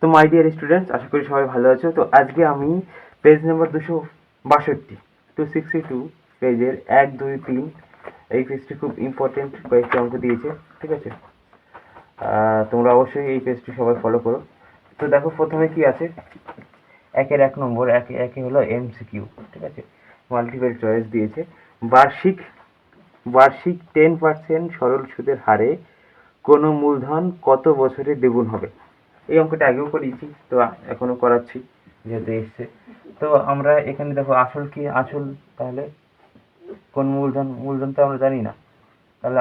তো my dear students, আশা করি সবাই ভালো আছো। তো আজকে আমি পেজ নাম্বার 262 262 পেজের 1, 2, 3 এই পেজটি খুব ইম্পর্টেন্ট কয়েকটি অঙ্ক দিয়েছে, ঠিক আছে। তোমরা অবশ্যই এই পেজটি সবাই ফলো করো। তো দেখো প্রথমে কি আছে, 1 নম্বর একে হলো এমসিকিউ, ঠিক আছে, মাল্টিপল চয়েস দিয়েছে। বার্ষিক বার্ষিক 10% সরল সুদের হারে কোনো মূলধন কত বছরে দ্বিগুণ হবে। এই অঙ্কটা আগেও করিয়েছি, তো এখনো করাচ্ছি যেহেতু এসছে। তো আমরা এখানে দেখো আসল কি, আসল তাহলে কোন মূলধন তো আমরা জানি না, তাহলে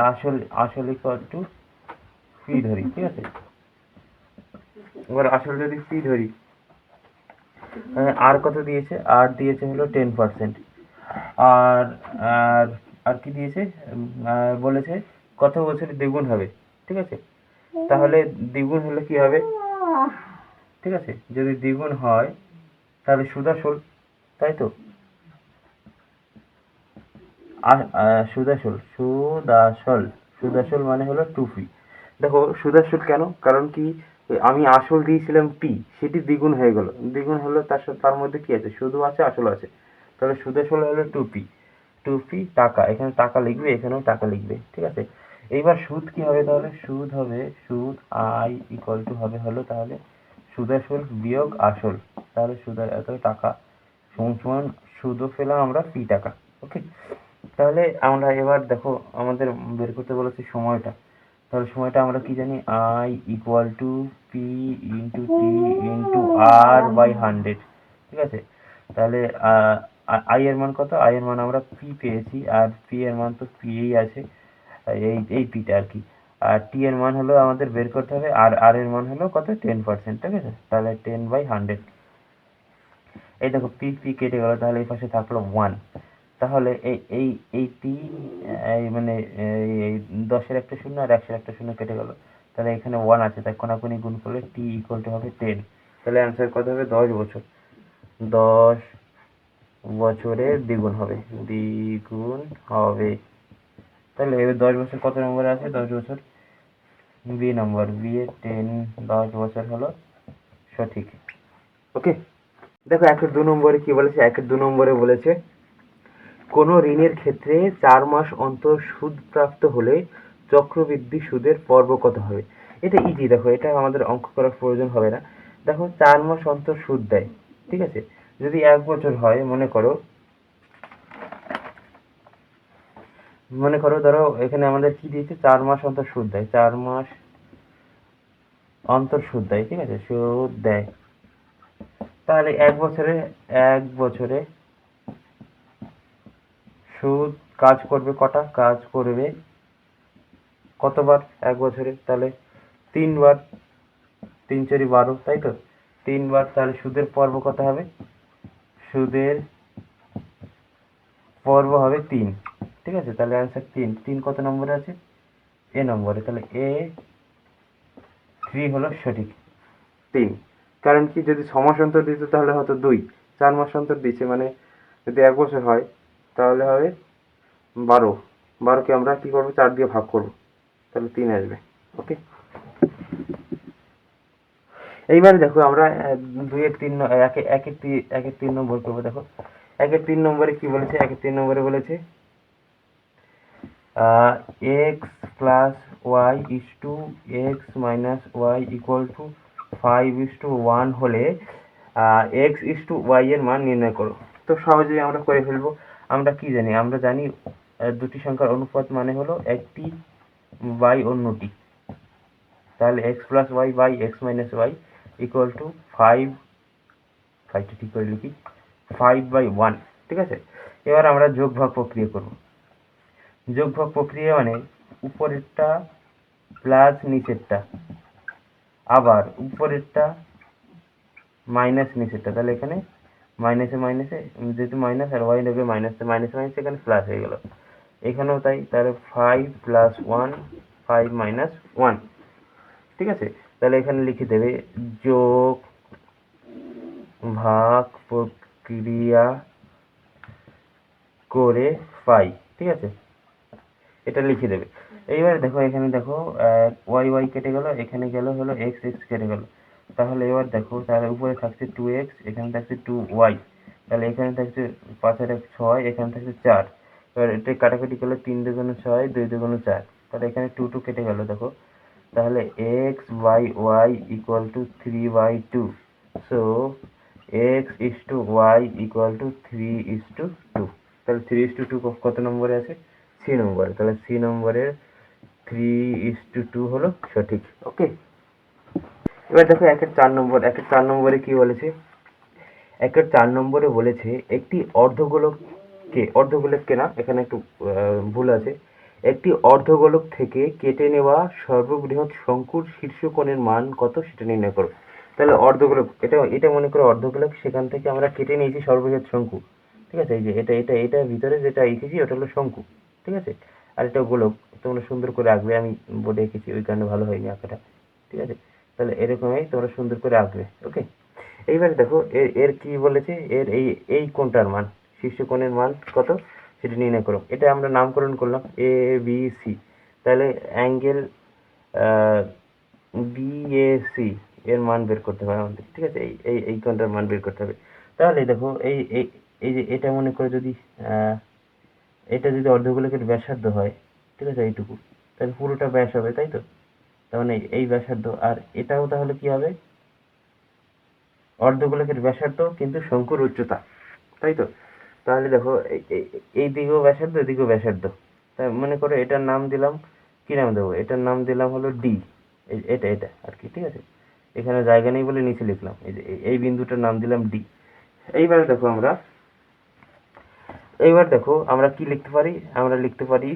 আসল ইকুয়াল টু ফি ধরি, ঠিক আছে। এবার আসল যদি ফি ধরি, আর কত দিয়েছে, আর দিয়েছে হলো 10%। আর আর আর কি দিয়েছে, বলেছে কত বছরে দ্বিগুণ হবে, ঠিক আছে। তাহলে দ্বিগুণ হলে কি হবে, ঠিক আছে, যদি দ্বিগুণ হয় তাহলে সুদাসল, তাই তো। সুদাসল মানে হলো টুপি। দেখো সুদাসল কেন, কারণ কি, আমি আসল দিয়েছিলাম পি, সেটি দ্বিগুণ হয়ে গেল, দ্বিগুণ হলো তার মধ্যে কি আছে, সুদও আছে আসল আছে, তাহলে সুদাসল হলো টুপি। টুপি টাকা, এখানে টাকা লিখবে, এখানেও টাকা লিখবে, ঠিক আছে। এইবার সুদ কি হবে, তাহলে সুদ আই ইকুয়াল টু হবে হলো তাহলে সুদাসল বিয়োগ আসল, তাহলে এত টাকা সমান সমান সুদও পেলাম আমরা পি টাকা। ওকে, তাহলে আমরা এবার দেখো আমাদের বের করতে বলেছে সময়টা, তাহলে সময়টা আমরা কি জানি, I equal to P into T into R by 100, ঠিক আছে। তাহলে আই এর মান কত, আই এর মান আমরা পি পেয়েছি, আর পি এর মান তো পি এই আছে, এই পিটা আর কি। আর টি এর মান হলো আমাদের বের করতে হবে, আর আর এর মান হলো কত, 10%, ঠিক আছে। তাহলে 10/100, এই দেখো পি পি কেটে গেল, তাহলে এই পাশে থাকলো 1। তাহলে এই এই এইটি এই মানে এই 10-এর একটা শূন্য আর 100-এর একটা শূন্য কেটে গেল, তাহলে এখানে 1 আছে, তাই কোনাকুনি গুণ করলে টি ইকুয়াল টু হবে 10। তাহলে অ্যান্সার কত হবে, 10 বছর। 10 বছরে দ্বিগুণ হবে, তাহলে এবার 10 বছর কত নম্বরে আছে, 10 বছর বি নম্বর, বি এর 10 বছর হলো সঠিক। ওকে, দেখো 1-2 নম্বরে কি বলেছে, 1-2 নম্বরে বলেছে কোনো ঋণের ক্ষেত্রে 4 মাস অন্তর সুদ প্রাপ্ত হলে চক্রবৃদ্ধি সুদের পর্ব কত হবে। এটা ইজি, দেখো এটা আমাদের অঙ্ক করার প্রয়োজন হবে না। দেখো 4 মাস অন্তর সুদ দেয়, ঠিক আছে। যদি 1 বছর হয়, মনে করো ধরো এখানে আমাদের কি দিয়েছে, 4 মাস অন্তর সুদ দেয়, 4 মাস অন্তর সুদ দেয়, ঠিক আছে, সুদ দেয়। তাহলে 1 বছরে সুদ কাজ করবে কটা, কাজ করবে কতবার 1 বছরে, তাহলে 3 বার, 3×4=12, তাই তো, 3 বার, তাহলে সুদের পর্ব কত হবে, সুদের পর্ব হবে 3, ঠিক আছে। তাহলে অ্যান্সার 3 কত নম্বরে আছে, এ নম্বরে, তাহলে A3 হলো সঠিক, 3। কারণ কি, যদি 6 মাস অন্তর দিত তাহলে হয়তো 2, 4 মাস অন্তর দিচ্ছে মানে যদি 1 বছর হয় তাহলে হবে 12কে আমরা কি করবো, 4 দিয়ে ভাগ করব, তাহলে 3 আসবে। ওকে, এইবারে দেখো আমরা 2-3 একের 3 নম্বর করবো। দেখো 1-3 নম্বরে কি বলেছে, 1-3 নম্বরে বলেছে x plus y is to x minus y equal to 5:1 হলে x ইস টু ওয়াই এর মান নির্ণয় করো। তো সহজেই আমরা করে ফেলবো। আমরা কি জানি, আমরা জানি দুটি সংখ্যার অনুপাত মানে হলো একটি বাই অন্যটি। তাহলে x plus y by x minus y equal to 5টা ঠিক করে লিখি, 5/1, ঠিক আছে। এবার আমরা যোগ ভাগ প্রক্রিয়া করব। যোগ ভাগ প্রক্রিয়া মানে উপরেরটা প্লাস নিচেরটা, আবার উপরেরটা মাইনাস নিচেরটা, তাহলে এখানে মাইনাসে মাইনাসে, যেহেতু মাইনাস আর ওয়াই নেবে মাইনাস, মাইনাসে মাইনাসে এখানে প্লাস হয়ে গেল, এখানেও তাই। তাহলে 5+1 5-1, ঠিক আছে। তাহলে এখানে লিখে দেবে যোগ ভাগ প্রক্রিয়া করে পাই, ঠিক আছে, এটা লিখে দেবে। এইবার দেখো এখানে দেখো ওয়াই ওয়াই কেটে গেল, এখানে গেল হলো এক্স এক্স কেটে গেল, তাহলে এবার দেখো, তাহলে উপরে থাকছে 2x, এখানে থাকছে 2y, তাহলে এখানে থাকছে 5 আর 1 6, এখানে থাকছে 4। এবার এটা কাটাকাটি করলে 3 দুগুণে 6, 2 দুগুণে 4, তাহলে এখানে 2 2 কেটে গেল দেখো। তাহলে x by y equal to 3/2, so x is to y equal to 3:2। তাহলে 3:2 কত নম্বরে আছে? সি নম্বরে। তাহলে সি নম্বরের 3:2 হলো সঠিক। ওকে, এবার দেখো 1-4 নম্বরে কি বলেছে? 1-4 নম্বরে বলেছে একটি অর্ধগোলককে না, এখানে একটু ভুল আছে। একটি অর্ধগোলক থেকে কেটে নেওয়া সর্ববৃহৎ শঙ্কুর শীর্ষকোণের মান কত সেটা নির্ণয় করো। তাহলে অর্ধগোলক, এটা মনে করো অর্ধগোলক, সেখান থেকে আমরা কেটে নিয়েছি সর্ববৃহৎ শঙ্কু। ঠিক আছে, এই যে এটা ভিতরে যেটা এঁকেছি ওটা হলো শঙ্কু। ঠিক আছে, আর এটা গোলক। তোমরা সুন্দর করে আঁকবে, আমি বোর্ডে এঁকেছি ওই কারণে ভালো হয়নি আঁকাটা। ঠিক আছে, তাহলে এরকমই তোমরা সুন্দর করে আঁকবে। ওকে, এইবারে দেখো এর কি বলেছে, এর এই কোণটার মান, শীর্ষ কোণের মান কত সেটা নির্ণয় করো। এটা আমরা নামকরণ করলাম এ বি সি। তাহলে অ্যাঙ্গেল বিএসি এর মান বের করতে হবে আমাদের। ঠিক আছে, এই কোণটার মান বের করতে হবে। তাহলে দেখো এই এই এই যে এটা মনে করে যদি এটা যদি অর্ধগোলকের ব্যাসার্ধ হয়, ঠিক আছে, এইটুকু, তাহলে পুরোটা ব্যাস হবে, তাই তো? তার মানে এই ব্যাসার্ধ, আর এটাও তাহলে কি হবে? অর্ধগোলকের ব্যাসার্ধ কিন্তু শঙ্কুর উচ্চতা, তাই তো? তাহলে দেখো এই দিকেও ব্যাসার্ধ, এদিকেও ব্যাসার্ধ। তাই মনে করো এটার নাম দিলাম, কি নাম দেবো? এটার নাম দিলাম হলো ডি। এটা আর কি, ঠিক আছে? এখানে জায়গা নেই বলে নিচে লিখলাম, এই যে এই বিন্দুটার নাম দিলাম ডি। এইবার দেখো আমরা কি লিখতে পারি? আমরা লিখতে পারি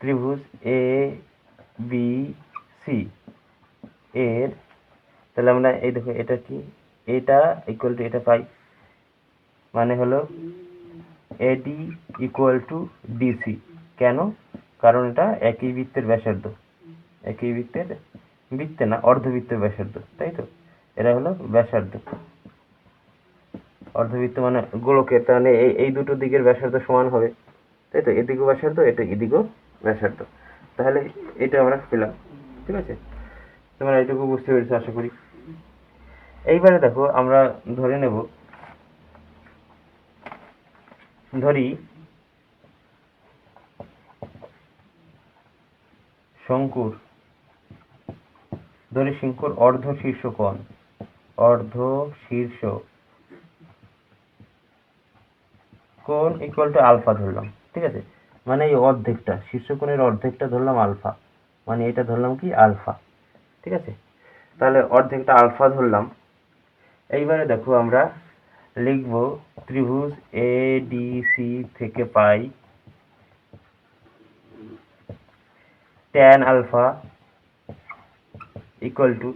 ত্রিভুজ এ বি সি এর, তাহলে আমরা এই দেখো এটা কি, এটা ইকুয়াল টু এটা পাই, মানে হলো এডি ইকুয়াল টু ডিসি। কেন? কারণ এটা একই বৃত্তের ব্যাসার্ধ, একই বৃত্তে না, অর্ধবৃত্তের ব্যাসার্ধ, তাই তো? এরা হলো ব্যাসার্ধ, অর্ধবৃত্ত মানে গোলকের, তাহলে এই দুটো দিকের ব্যাসার্ধ সমান হবে, তাই তো? এদিকেও ব্যাসার্ধ, এদিকেও ব্যাসার্ধ। তাহলে এটা আমরা পেলাম। ঠিক আছে, তোমরা এটুকু বুঝতে পেরেছো আশা করি। এইবারে দেখো আমরা ধরে নেব, ধরি শঙ্কুর অর্ধ শীর্ষ কোণ ইকুয়াল টু আলফা ধরলাম। ঠিক আছে, মানে এই অর্ধেকটা, শীর্ষকোণের অর্ধেকটা ধরলাম আলফা, মানে এটা ধরলাম কি আলফা। ঠিক আছে, তাহলে অর্ধেকটা আলফা ধরলাম। এইবারে দেখো আমরা লিখব ত্রিভুজ এডিসি থেকে পাই tan আলফা ইকুয়াল টু,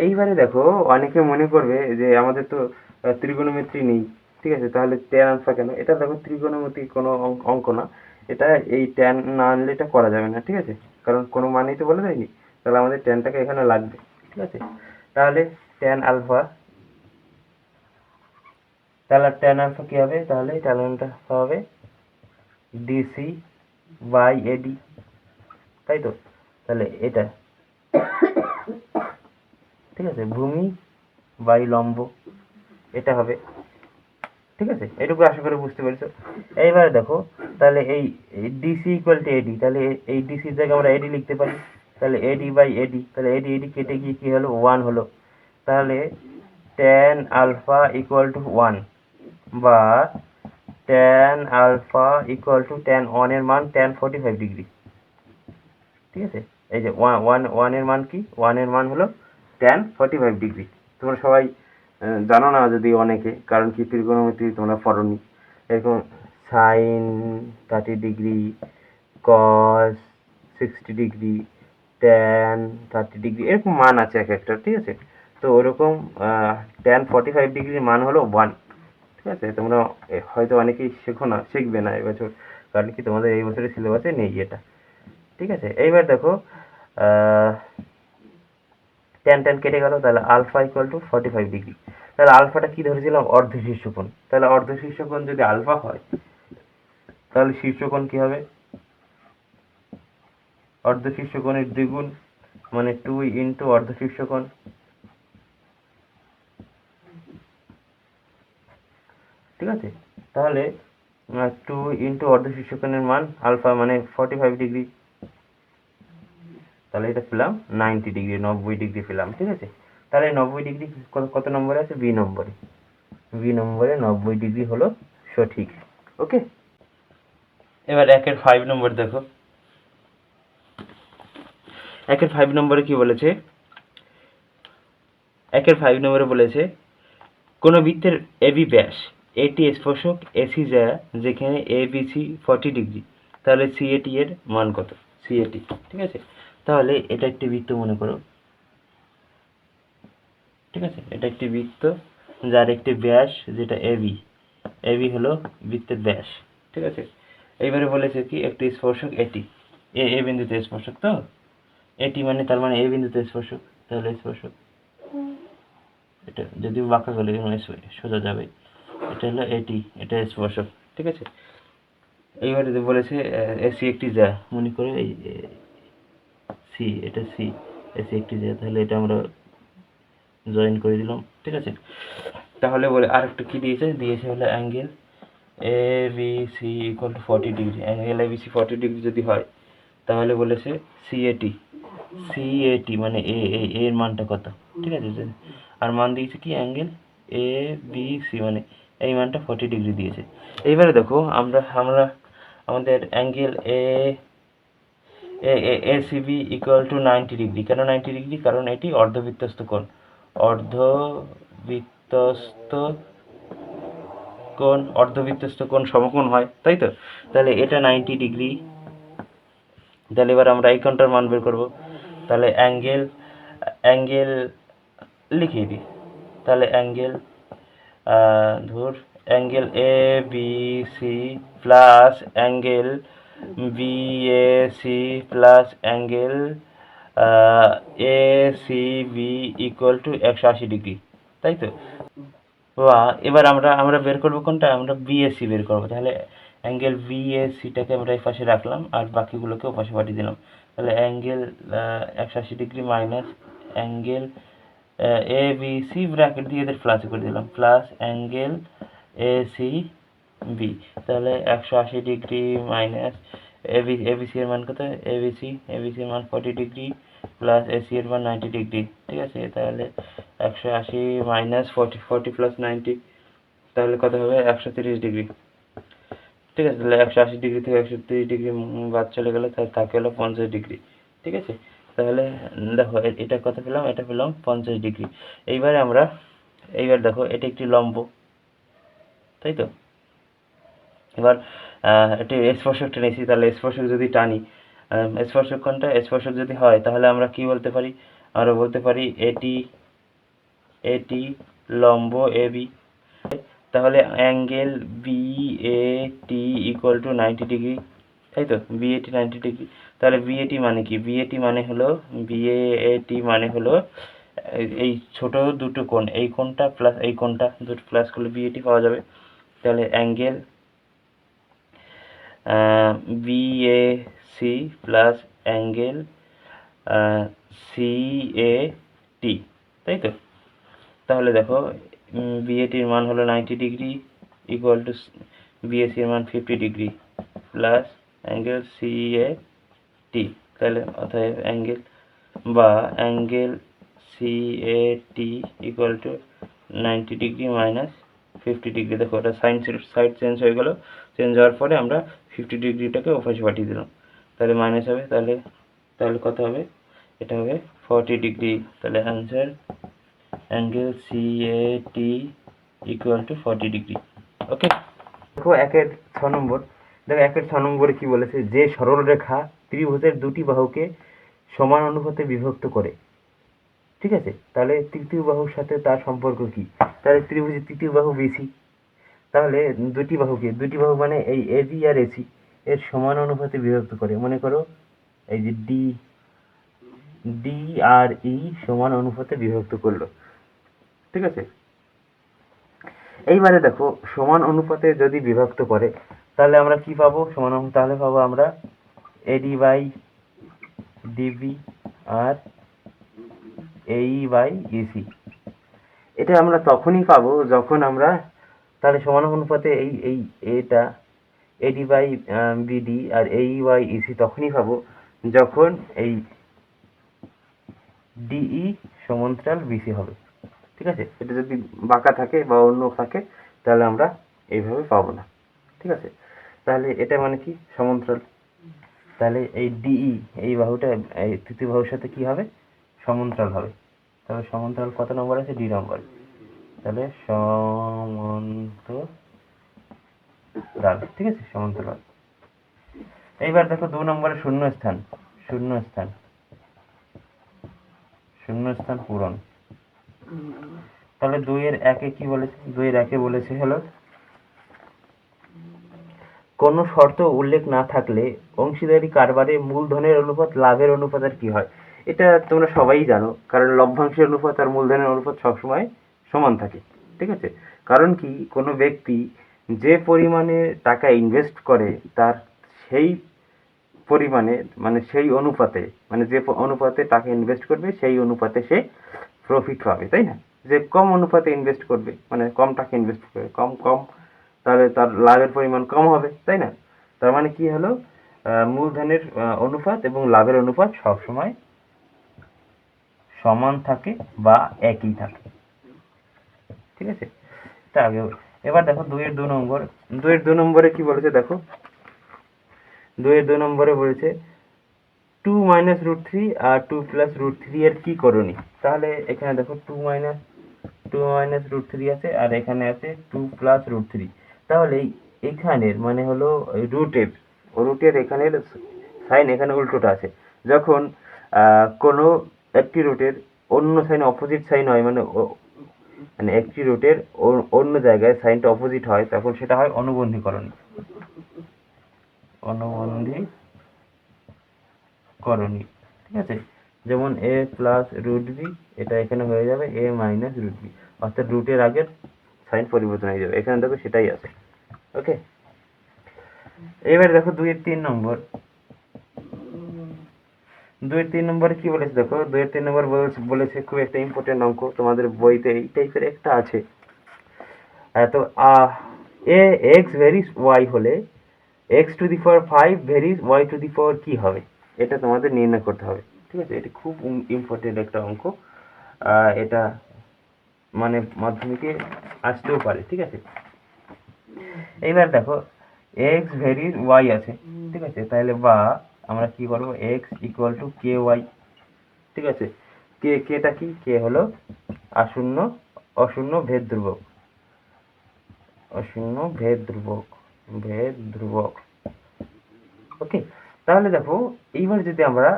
এইবারে দেখো অনেকে মনে করবে যে আমাদের তো ত্রিগোণমিতি নেই। ঠিক আছে, তাহলে tan আলফা কেন? এটা দেখো ত্রিগোণমিতি কোনো অঙ্ক না, এটা এই tan না আনলে এটা করা যাবে না। ঠিক আছে, কারণ কোনো মানেই তো বলে দেয়নি, তাহলে আমাদের tanটাকে এখানে লাগবে। ঠিক আছে, তাহলে tan আলফা, তাহলে tan আলফা কি হবে? তাহলে tan আলফা হবে ডিসি বাই এডি, তাই তো? তাহলে এটা, ঠিক আছে, ভূমি বাই লম্ব, এটা হবে। ঠিক আছে, এটুকু আশা করি বুঝতে পেরেছো। এইবারে দেখো, তাহলে এই ডিসি ইকুয়াল টু এডি, তাহলে এই ডিসির জায়গায় আমরা এডি লিখতে পারি। তাহলে এডি বাই এডি, তাহলে এডি কেটে গিয়ে কি হলো? 1 হলো। তাহলে tan আলফা ইকুয়াল টু 1, বা tan alpha equal to tan 1 এর মান tan 45 ডিগ্রি। ঠিক আছে, এই যে 1 এর মান কি? 1 এর মান হলো tan 45 ডিগ্রি। তোমরা সবাই জানো না যদি অনেকে, কারণ কি ত্রিকোণমিতি তোমরা পড়োনি। এরকম সাইন 30 ডিগ্রি, কস 60 ডিগ্রি, tan 30 ডিগ্রি, এরকম মান আছে এক একটা। ঠিক আছে, তো ওরকম tan 45 ডিগ্রির মান হলো 1। ঠিক আছে, তোমরা হয়তো অনেকেই শিখবে না এবছর, কারণ কি তোমাদের এই বছরের সিলেবাসে নেই এটা। ঠিক আছে, এইবার দেখো tan কেটে গেল, তাহলে আলফা ইকুয়াল টু 45 ডিগ্রি। তাহলে আলফাটা কি ধরেছিলাম? অর্ধ শীর্ষকোণ। তাহলে অর্ধ শীর্ষকোণ যদি আলফা হয়, তাহলে শীর্ষকোণ কি হবে? অর্ধ শীর্ষকোণের দ্বিগুণ, মানে 2 ইন্টু অর্ধশীর্ষকোণ, ঠিক আছে। তাহলে 2 ইন্টু অর্ধশীর্ষকোণের মান আলফা মানে 45 ডিগ্রি, তাহলে এটা পেলাম 90 ডিগ্রি, 90 ডিগ্রি পেলাম, ঠিক আছে। তাহলে 90 ডিগ্রি কত নম্বরে আছে? বি নম্বরে। বি নম্বরে 90 ডিগ্রি হলো সঠিক। ওকে, এবার 5 নম্বর দেখো। 5 নম্বরে কি বলেছে? 5 নম্বরে বলেছে কোন বৃত্তের এবি ব্যাস, এটি স্পর্শক এসি যা যেখানে এবিসি 40 ডিগ্রি, তাহলে সিএটি এর মান কত? সিএটি, ঠিক আছে। তাহলে এটা একটি বৃত্ত মনে করো, ঠিক আছে। এটা একটি বৃত্ত যার একটি ব্যাস যেটা এবি, এবি হলো বৃত্তের ব্যাস, ঠিক আছে। এইবারে বলেছে কি একটি স্পর্শক এটি, এ বিন্দুতে স্পর্শক, তো এটি মানে তার মানে এ বিন্দুতে স্পর্শক, তাহলে স্পর্শক এটা যদিও বাঁকা গেলে সোজা যাবে, এটা হলো এটি, এটা স্পর্শক, ঠিক আছে। এইবারে বলেছে এসি একটি যা, মনে করে এই সি, এটা সি, এসি একটি যা, তাহলে এটা আমরা জয়েন করে দিলাম, ঠিক আছে। তাহলে বলে আর একটু কি দিয়েছে? দিয়েছে হলো angle A B C equal to 40 degree. Angle A B C 40 degree যদি হয়, তাহলে বলেছে সিএটি, সিএটি মানে এ এর মানটা কত, ঠিক আছে। আর মান দিয়েছে কি অ্যাঙ্গেল এ বি সি মানে এই মানটা 40 ডিগ্রি দিয়েছে। এইবারে দেখো আমরা আমাদের angle ACB equal to 90 degree. কেন 90 ডিগ্রি? কারণ এটি অর্ধবৃত্তস্থ কোণ, অর্ধবৃত্তস্থ কোণ সমকোণ হয়, তাই তো। তাহলে এটা 90 ডিগ্রি। তাহলে এবার আমরা এই কোণটার মান বের করব। তাহলে অ্যাঙ্গেল লিখিয়ে দিই। তাহলে angle A B C plus angle B A C plus angle A C B equal to 180 degree, তাই তো। বা এবার আমরা বের করবো কোনটা? আমরা বিএসি বের করবো। তাহলে অ্যাঙ্গেল বিএসিটাকে আমরা এই পাশে রাখলাম আর বাকিগুলোকে ও পাশে পাঠিয়ে দিলাম। তাহলে angle 180 degree minus angle A B C bracket দিয়ে এদের প্লাস করে দিলাম, plus angle A C B. তাহলে 180 ডিগ্রি মাইনাস এবিসি এর মান কত? এবিসি এর মান 40 ডিগ্রি প্লাস এসি এর মান 90 ডিগ্রি, ঠিক আছে। তাহলে 180 মাইনাস 40 প্লাস 90, তাহলে কত হবে? 130 ডিগ্রি, ঠিক আছে। তাহলে 180 ডিগ্রি থেকে 130 ডিগ্রি বাদ চলে গেলে থাকে হলো 50 ডিগ্রি, ঠিক আছে। তাহলে দেখো এটা কত পেলাম? এটা পেলাম 50 ডিগ্রি। এইবার দেখো এটা একটি লম্ব, তাই তো। এবার একটি স্পর্শক টেনেছি, তাহলে স্পর্শক যদি টানি, স্পর্শক কোনটা? স্পর্শক যদি হয় তাহলে আমরা কি বলতে পারি? আমরা বলতে পারি এটি লম্ব এবি। তাহলে angle B A T equal to 90 degree, তাই তো। BAT 90 degree. তাহলে বিএটি মানে কি? বিএটি মানে হলো এই ছোট দুটো কোণ, এই কোণটা প্লাস এই কোণটা, দুটো প্লাস করলে বিএটি পাওয়া যাবে। তাহলে angle BAC plus angle CAT, তাই তো। তাহলে দেখো বিএটির মান হলো 90 ডিগ্রি ইকুয়াল টু বিএসি এর মান 50 ডিগ্রি প্লাস অ্যাঙ্গেল সিএটি। তাহলে অতএব angle CAT equal to 90 degree minus 50 degree. দেখো ওটা সাইড চেঞ্জ হয়ে গেল, চেঞ্জ হওয়ার পরে আমরা 50 ডিগ্রিটাকে ওপাশে পাঠিয়ে দিলাম, তাহলে মাইনাস হবে। তাহলে কত হবে? এটা হবে 40 ডিগ্রি। তাহলে answer angle CAT equal to 40 degree. Okay, দেখো 6 নম্বর। দেখো 6 নম্বরে কি বলেছে? যে সরলরেখা ত্রিভুজের দুটি বাহুকে সমান অনুপাতে বিভক্ত করে, ঠিক আছে। তাহলে তৃতীয় বাহুর সাথে তার সম্পর্ক কি? তাহলে ত্রিভুজের তৃতীয় বাহু বিসি, তাহলে দুটি বাহু মানে এই এবি আর এসি এর সমান অনুপাতে বিভক্ত করে। মনে করো এই যে ডি আর ই সমান অনুপাতে বিভক্ত করলো, ঠিক আছে। এইবারে দেখো সমান অনুপাতে যদি বিভক্ত করে তাহলে আমরা কি পাবো? তাহলে পাবো আমরা এডি বাই ডিবি আর এই বাই ইসি। এটা আমরা তখনই পাবো যখন আমরা তাহলে সমানুপাতে এই এটা এডি বাই বিডি আর এই বাই ইসি তখনই পাবো যখন এই ডিই সমান্তরাল বিসি হবে। ঠিক আছে, এটা যদি বাঁকা থাকে বা অন্য থাকে তাহলে আমরা এইভাবে পাবো না। ঠিক আছে, তাহলে এটা মানে কি সমান্তরাল, তাহলে এই ডিই এই বাহুটা এই তৃতীয় বাহুর সাথে কি হবে সমান্তরাল হবে। তাহলে সমান্তরাল কত নম্বর আছে, ডি নম্বর। তাহলে সমান্তরাল, ঠিক আছে, সমান্তরাল। এইবার দেখো 2 নম্বরে শূন্যস্থান পূরণ। তাহলে 2 এর 1-এ কি বলেছে, 2 এর 1-এ বলেছে হলো কোনো শর্ত উল্লেখ না থাকলে অংশীদারি কারবারে মূলধনের অনুপাত লাভের অনুপাতের কি হয়। এটা তোমরা সবাই জানো, কারণ লভ্যাংশের অনুপাত আর মূলধনের অনুপাত সবসময় সমান থাকে। ঠিক আছে, কারণ কি কোনো ব্যক্তি যে পরিমাণে টাকা ইনভেস্ট করে তার সেই পরিমাণে মানে সেই অনুপাতে মানে যে অনুপাতে টাকা ইনভেস্ট করবে সেই অনুপাতে সে প্রফিট পাবে, তাই না। যে কম অনুপাতে ইনভেস্ট করবে মানে কম টাকা ইনভেস্ট করবে কম তাহলে তার লাভের পরিমাণ কম হবে, তাই না। তার মানে কি হলো মূলধনের অনুপাত এবং লাভের অনুপাত সবসময় সমান থাকে বা একই থাকে। ঠিক আছে, তা আগে এবার দেখো 2 এর 2 নম্বর, 2 এর 2 নম্বরে কি বলেছে দেখো, 2 এর 2 নম্বরে বলেছে 2 মাইনাস রুট 3 আর 2 প্লাস রুট 3 এর কি করণী। তাহলে এখানে দেখো 2 মাইনাস রুট 3 আছে আর এখানে আছে 2 প্লাস রুট 3। তাহলে এখানের মানে হলো রুটের এখানের সাইন এখানে উল্টোটা আছে। যখন কোনো একটি রুটের অন্য সাইন অপোজিট সাইন হয় মানে একটি রুটের অন্য জায়গায় সাইনটা অপোজিট হয় তখন সেটা হয় অনুবন্ধীকরণ। ঠিক আছে, যেমন a প্লাস রুট বি এটা এখানে হয়ে যাবে a মাইনাস রুট বি, অর্থাৎ রুটের আগের সাইন পরিবর্তন হয়ে যাবে। এখানে দেখো সেটাই আছে। ওকে, এবার দেখো 2 এর 3 নম্বর, 2 এর 3 নম্বরে কি বলেছে দেখো, 2 এর 3 নম্বর বলেছে খুব একটা ইম্পর্টেন্ট অঙ্ক, তোমাদের বইতে এই টাইপের একটা আছে। তো a x ভ্যারিস y হলে x to the power 5 varies y to the power কি হবে, এটা তোমাদের নির্ণয় করতে হবে। ঠিক আছে, এটা খুব ইম্পর্টেন্ট একটা অঙ্ক, এটা মানে মাধ্যমিকে আসতেও পারে। ঠিক আছে, এইবার দেখো x ভ্যারিস y আছে। ঠিক আছে, তাহলে বা আমরা কি করব x ইকুয়াল টু ky। ঠিক আছে, কেটা কি, কে হলো অশূন্য ভেদ ধ্রুবক। ওকে, তাহলে দেখো এইবার যদি আমরা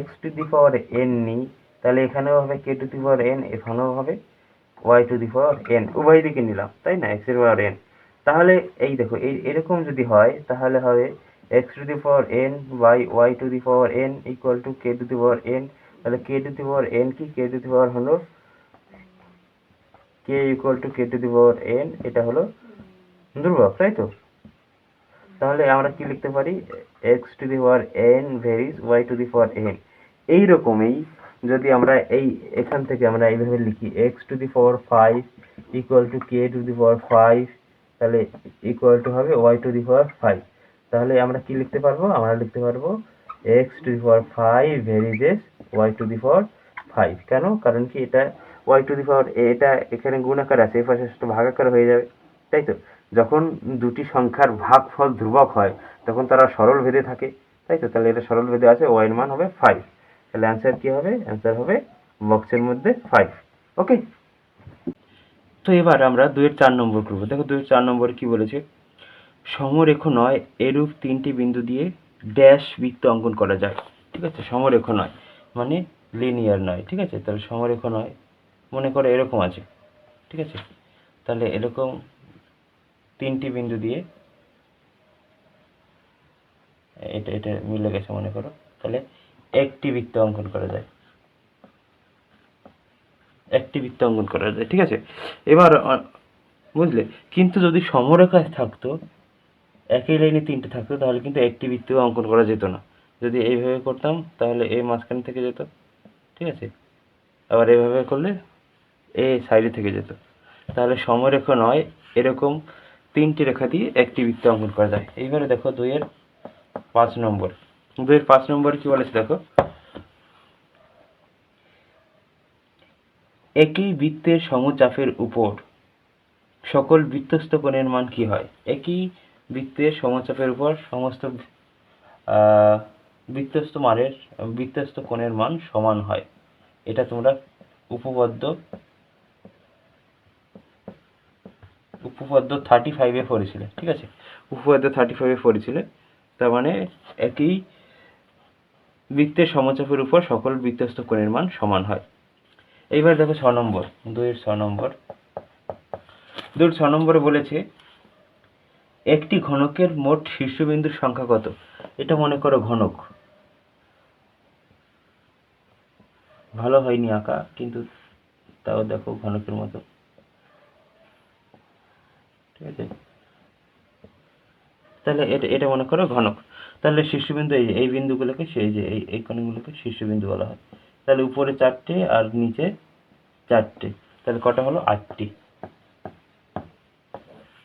x to the power n নিই তাহলে এখানেও হবে k to the power n, এখানেও হবে y to the power n, উভয় দিকে নিলাম, তাই না, x এর পাওয়ার n। তাহলে এই দেখো এরকম যদি হয় তাহলে হবে x to the power n by y to the power n equal to k to the power n। তাহলে k to the power n কি, k টু দি পাওয়ার হলো k equal to k to the power n, এটা হলো ধ্রুবক, তাই তো। তাহলে আমরা কি লিখতে পারি, x to the power n varies y to the power n। এইরকমই যদি আমরা এখান থেকে আমরা এইভাবে লিখি x to the power 5 equal to k to the power 5, তাহলে ইকুয়াল টু হবে y টু দি পাওয়ার 5। তাহলে আমরা কি লিখতে পারবো, আমরা লিখতে পারবো x to the power 5 varies y to the power 5। কেন, কারণ কি এটা y টু দি পাওয়ার এটা এখানে গুণাকার আছে, এই পাশে ভাগাকার হয়ে যাবে, তাই তো। যখন দুটি সংখ্যার ভাগফল ধ্রুবক হয় তখন তারা সরল ভেদে থাকে, তাই তো। তাহলে এটা সরল ভেদে আছে, y এর মান হবে 5। তাহলে অ্যান্সার কি হবে, অ্যান্সার হবে বক্সের মধ্যে 5। ওকে, তো এবার আমরা 2 এর 4 নম্বর করব। দেখো 2 এর 4 নম্বরে কি বলেছে, সমরেখ নয় এরূপ 3টি বিন্দু দিয়ে ড্যাশ বৃত্ত অঙ্কন করা যায়। ঠিক আছে, সমরেখ নয় মানে লিনিয়ার নয়। ঠিক আছে, তাহলে সমরেখ নয় মনে করো এরকম আছে। ঠিক আছে, তাহলে এরকম 3টি বিন্দু দিয়ে এটা মিলে গেছে মনে করো, তাহলে একটি বৃত্ত অঙ্কন করা যায়। ঠিক আছে, এবার বুঝলে, কিন্তু যদি সমরেখা থাকতো, একই লাইনে 3টে থাকতো তাহলে কিন্তু একটি বৃত্ত অঙ্কন করা যেত না। যদি এইভাবে করতাম তাহলে এই মাঝখান থেকে যেত, ঠিক আছে, আবার এভাবে করলে এ সাইডে থেকে যেত। তাহলে সমরেখা নয়, এরকম 3টি রেখা দিয়ে একটি বৃত্ত অঙ্কন করা যায়। এইবারে দেখো 2-এর 5 নম্বর। 2-এর 5 নম্বরে কি বলেছে দেখো, একই বৃত্তের সমচাপের উপর সকল বৃত্তস্থ কোণের মান কি হয়? একই বৃত্তের সমচাপের উপর সমস্ত বৃত্তস্থ কোণের মান সমান হয়। এটা তোমরা উপপাদ্য 35-এ পড়েছিলে, ঠিক আছে? উপপাদ্য 35-এ পড়েছিলে। তার মানে একই বৃত্তের সমচাপের উপর সকল বৃত্তস্থ কোণের মান সমান হয়। এইবার দেখো 6 নম্বর, 2-এর 6 নম্বর। 2-এর 6 নম্বরে বলেছে একটি ঘনকের মোট শীর্ষবিন্দুর সংখ্যা কত? এটা মনে করো ঘনক। ভালো হয়নি আঁকা, কিন্তু তাও দেখো ঘনকের মতো, ঠিক আছে? তাহলে এটা মনে করো ঘনক। তাহলে শীর্ষবিন্দু এই বিন্দুগুলোকে, সেই যে এই কোণগুলোকে শীর্ষবিন্দু বলা হয়। তাহলে উপরে 4টে আর নিচে 4টে, তাহলে কটা হলো? 8টি।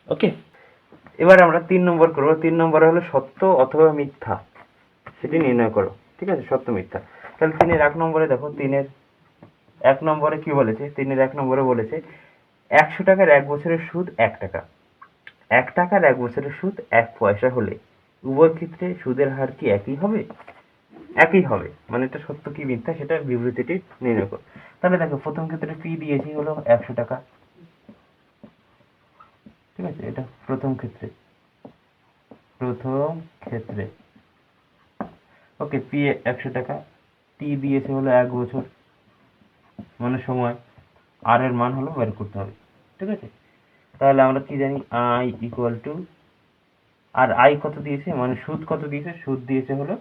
ওকে, এবার আমরা 3 নম্বর করবো। 3 নম্বরে হলো সত্য অথবা মিথ্যা, সেটি নির্ণয় করো, ঠিক আছে? সত্য মিথ্যা। তাহলে 3-এর 1 নম্বরে দেখো, 3-এর 1 নম্বরে কি বলেছে? 3-এর 1 নম্বরে বলেছে 100 টাকার 1 বছরের সুদ 1 টাকা। 1 টাকার 1 বছরের সুদ 1 পয়সা হলে উভয় ক্ষেত্রে সুদের হার কি একই হবে? একই হবে। মানে এটা সত্য কি মিথ্যা সেটা বিবৃতিটি নির্ণয় করো। তাহলে দেখো প্রথম ক্ষেত্রে পি দিয়েছি হলো 100 টাকা, ঠিক আছে? এটা প্রথম ক্ষেত্রে, ওকে, পি 100 টাকা, টি দিয়েছে হলো 1 বছর মানে সময়, আর এর মান হলো বের করতে হবে, ঠিক আছে? তাহলে আমরা কি জানি, আই ইকুয়াল টু, আর আই কত দিয়েছে মানে সুদ কত দিয়েছে? সুদ দিয়েছে হলো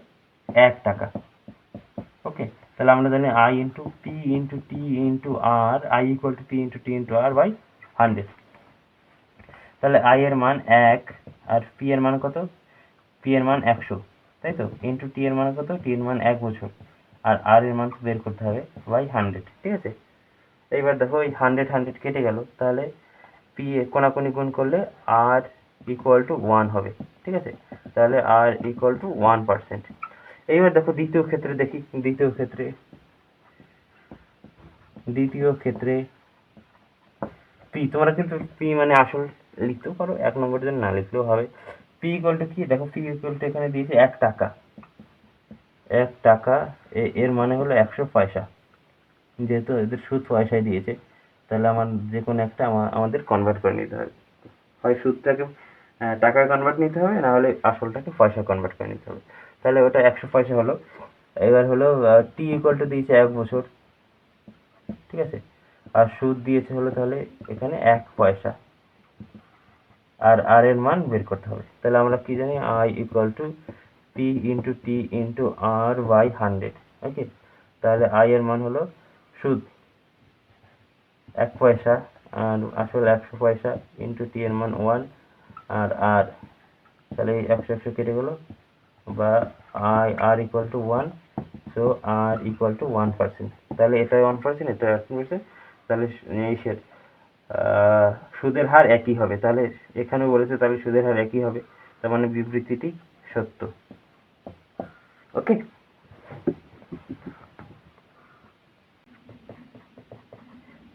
1 টাকা। ওকে, তাহলে আমরা জানি I into P into T into R, I equal to P into T into R by 100। তাহলে আই এর মান 1 আর পি এর মান কত? পি এর মান 100, তাই তো? ইন্টু টি এর মান কত? টি এর মান 1 বছর, আর আর এর মান বের করতে হবে বাই 100, ঠিক আছে? এইবার দেখো এই 100 কেটে গেল, তাহলে পি কোনাকুনি গুণ করলে আর ইকুয়াল টু 1 হবে, ঠিক আছে? তাহলে আর ইকুয়াল টু 1%। এইবার দেখো দ্বিতীয় ক্ষেত্রে দেখি। দ্বিতীয় ক্ষেত্রে পি, তোমরা কিন্তু পি মানে আসল লিখতেও পারো, 1 নম্বরের জন্য না লিখলেও হবে। পি ইকুয়াল টু কি? দেখো পি ইকুয়াল টু এখানে দিয়েছে 1 টাকা। 1 টাকা এর মানে হলো 100 পয়সা। যেহেতু এদের সুদ পয়সায় দিয়েছে, তাহলে আমার যে কোনো একটা আমাদের কনভার্ট করে নিতে হবে। হয় সুদটাকে টাকায় কনভার্ট নিতে হবে, না হলে আসলটাকে পয়সা কনভার্ট করে নিতে হবে। তাহলে ওটা 100 পয়সা হলো। এবার হলো টি ইকুয়াল টু দিয়েছে 1 বছর, ঠিক আছে? আর সুদ দিয়েছে হলো তাহলে এখানে 1 পয়সা, আর আর এর মান বের করতে হবে। তাহলে আমরা কি জানি, I equal to P into T into R by 100। Okay, তাহলে আই এর মান হলো সুদ 1 পয়সা আর আসল 100 পয়সা ইন্টু টি এর মান 1 আর তাহলে 100 কেটে গেল, বা R equal to 1, so R equal to 1%। তাহলে এটা 1%, এটা 1%, তাহলে এই সুদের হার একই হবে। তাহলে এখানে বলেছে তাহলে সুদের হার একই হবে, তার মানে বিবৃতিটি সত্য। ওকে,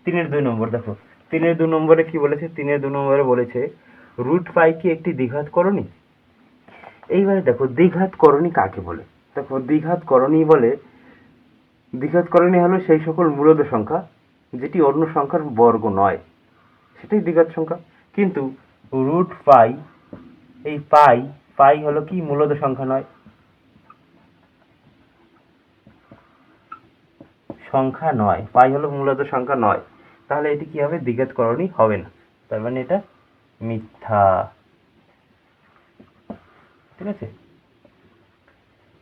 তিনের 2 নম্বর দেখো। 3-এর 2 নম্বরে কি বলেছে? 3-এর 2 নম্বরে বলেছে রুট পাই কি একটি দ্বিঘাত করণী? এইবারে দেখো দ্বিঘাত করণী কাকে বলে? দেখো দ্বিঘাত করণী হলো সেই সকল মূলদ সংখ্যা যেটি অন্য সংখ্যার বর্গ নয়, সেটাই দ্বিঘাত সংখ্যা। কিন্তু রুট পাই, এই পাই হলো কি? মূলদ সংখ্যা নয়, পাই হলো মূলদ সংখ্যা নয়। তাহলে এটি কি হবে? দ্বিঘাত করণী হবে না, তার মানে এটা মিথ্যা, ঠিক আছে?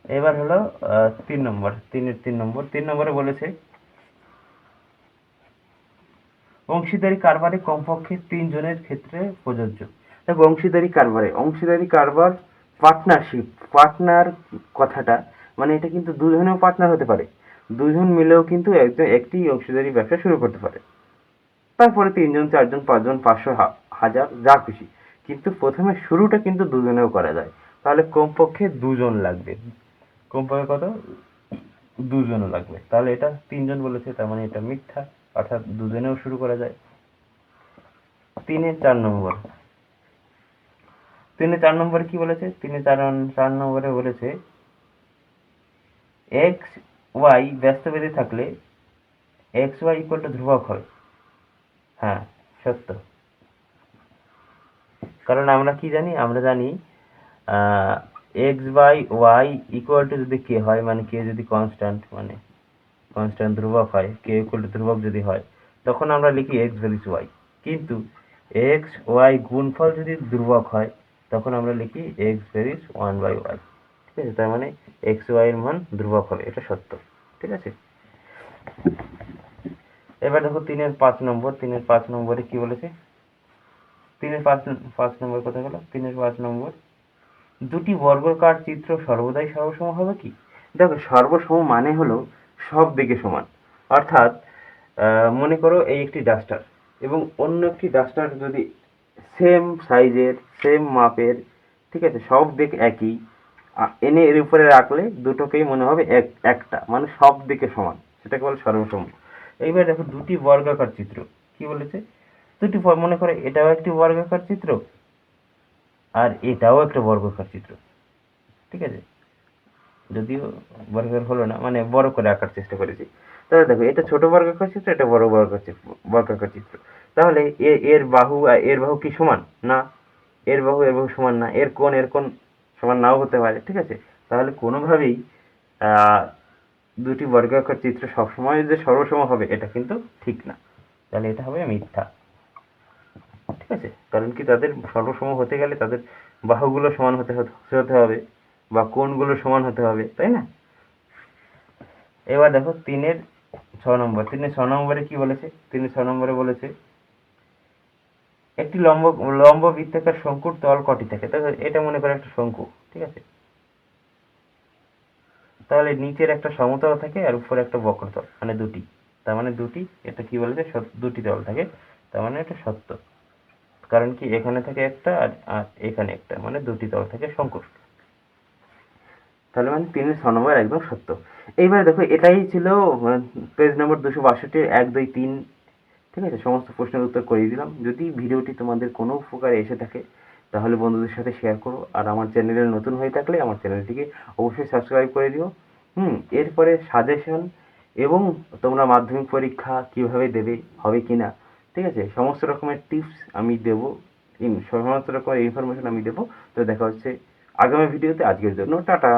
এবার হলো 3 নম্বর। 3 নম্বরে বলেছে অংশীদারি কারবারে কমপক্ষে 3 জনের ক্ষেত্রে প্রযোজ্য। দেখো অংশীদারি কারবার পার্টনারশিপ, পার্টনার কথাটা মানে এটা কিন্তু দুজনেও পার্টনার হতে পারে। দুজন মিলেও কিন্তু একটি অংশীদারি ব্যবসা শুরু করতে পারে। তারপরে 3 জন 4 জন 5 জন 500 1000 যা খুশি, কিন্তু প্রথমে শুরুটা কিন্তু দুজনেও করা যায়। তাহলে কমপক্ষে 2 জন লাগবে। কমপক্ষে কত? 2 জন লাগবে। তাহলে এটা 3 জন বলেছে, তার মানে এটা মিথ্যা, অর্থাৎ দুজনেও শুরু করা যায়। 3-4 নম্বর, 3-4 নম্বরে কি বলেছে? 3-4 নম্বরে বলেছে এক্স ওয়াই ব্যস্তবেদে থাকলে এক্স ওয়াই ইকুয়াল টু ধ্রুবক হয়। হ্যাঁ, সত্য। কারণ আমরা কি জানি? আমরা জানি x by y equal to যদি কে হয়, মানে কে যদি কনস্ট্যান্ট, মানে কনস্ট্যান্ট ধ্রুবক হয়, কে ইকুয়াল টু ধ্রুবক যদি হয়, তখন আমরা লিখি এক্স ভ্যালিস ওয়াই। কিন্তু এক্স ওয়াই গুণফল যদি ধ্রুবক হয়, তখন আমরা লিখি এক্স ভ্যালিস 1/y। ঠিক আছে, তার মানে এক্স ওয়াই এর মান ধ্রুবক হবে, এটা সত্য। ঠিক আছে, এবার দেখো 3-5 নম্বর। 3-5 নম্বরে কি বলেছে? 3-5 নম্বর কথা গেল। 3-5 নম্বর, দুটি বর্গাকার চিত্র সর্বদাই সর্বসম হবে কি? দেখো, সর্বসম মানে হলো সব দিকে সমান। অর্থাৎ মনে করো এই একটি ডাস্টার এবং অন্য একটি ডাস্টার যদি সেম সাইজের, সেম মাপের, ঠিক আছে, সব দিক একই, এনে এর উপরে রাখলে দুটোকেই মনে হবে একটা, মানে সব দিকে সমান, সেটাকে বলে সর্বসম। এইবার দেখো দুটি বর্গাকার চিত্র, কি বলেছে? দুটি মনে করো এটাও একটি বর্গাকার চিত্র আর এটাও একটা বর্গাকার চিত্র। ঠিক আছে, যদিও বর্গাকার হলো না, মানে বড় করে আঁকার চেষ্টা করেছি। তাহলে দেখো, এটা ছোট বর্গাকার চিত্র, এটা বড় বর্গাকার চিত্র। তাহলে এর বাহু আর এর বাহু কি সমান? না। এর বাহু এর বাহু সমান না। এর কোণ সমান নাও হতে পারে। ঠিক আছে, তাহলে কোনোভাবেই দুটি বর্গাকার চিত্র সবসময় যে সর্বসম হবে এটা কিন্তু ঠিক না। তাহলে এটা হবে মিথ্যা। ঠিক আছে, কারণ কি, তাদের সর্বসম হতে গেলে তাদের বাহুগুলো সমান হতে হবে বা কোণগুলো সমান হতে হবে, তাই না? এবার দেখো 3-6 নম্বর। 3-6 নম্বরে কি বলেছে? 3-6 নম্বরে বলেছে একটি লম্ব বৃত্তাকার শঙ্কুর তল কটি থাকে? দেখো, এটা মনে করো একটা শঙ্কু। ঠিক আছে, তাহলে নিচের একটা সমতল থাকে আর উপরে একটা বক্রতল, মানে দুটি। তার মানে দুটি, এটা কি বলেছে? দুটি তল থাকে, তার মানে এটা সত্য। কারণ কি, এখানে থাকে একটা আর এখানে একটা, মানে দুটি তল থাকে শঙ্কুর। তাহলে মানে 3-6 নম্বর একদম সত্য। এইবার দেখো, এটাই ছিল পেজ নম্বর 262, 1, 2, 3। ঠিক আছে, সমস্ত প্রশ্নের উত্তর করিয়ে দিলাম। যদি ভিডিওটি তোমাদের কোনো উপকারে এসে থাকে তাহলে বন্ধুদের সাথে শেয়ার করো, আর আমার চ্যানেলে নতুন হয়ে থাকলে আমার চ্যানেলটিকে অবশ্যই সাবস্ক্রাইব করে দিও। এরপরে সাজেশন এবং তোমরা মাধ্যমিক পরীক্ষা কিভাবে দেবে, হবে কিনা, ঠিক আছে, সমস্ত রকমের টিপস আমি দেবো, সমস্ত রকমের ইনফরমেশন আমি দেবো। তো দেখা হচ্ছে আগামী ভিডিওতে। আজকের জন্য টাটা।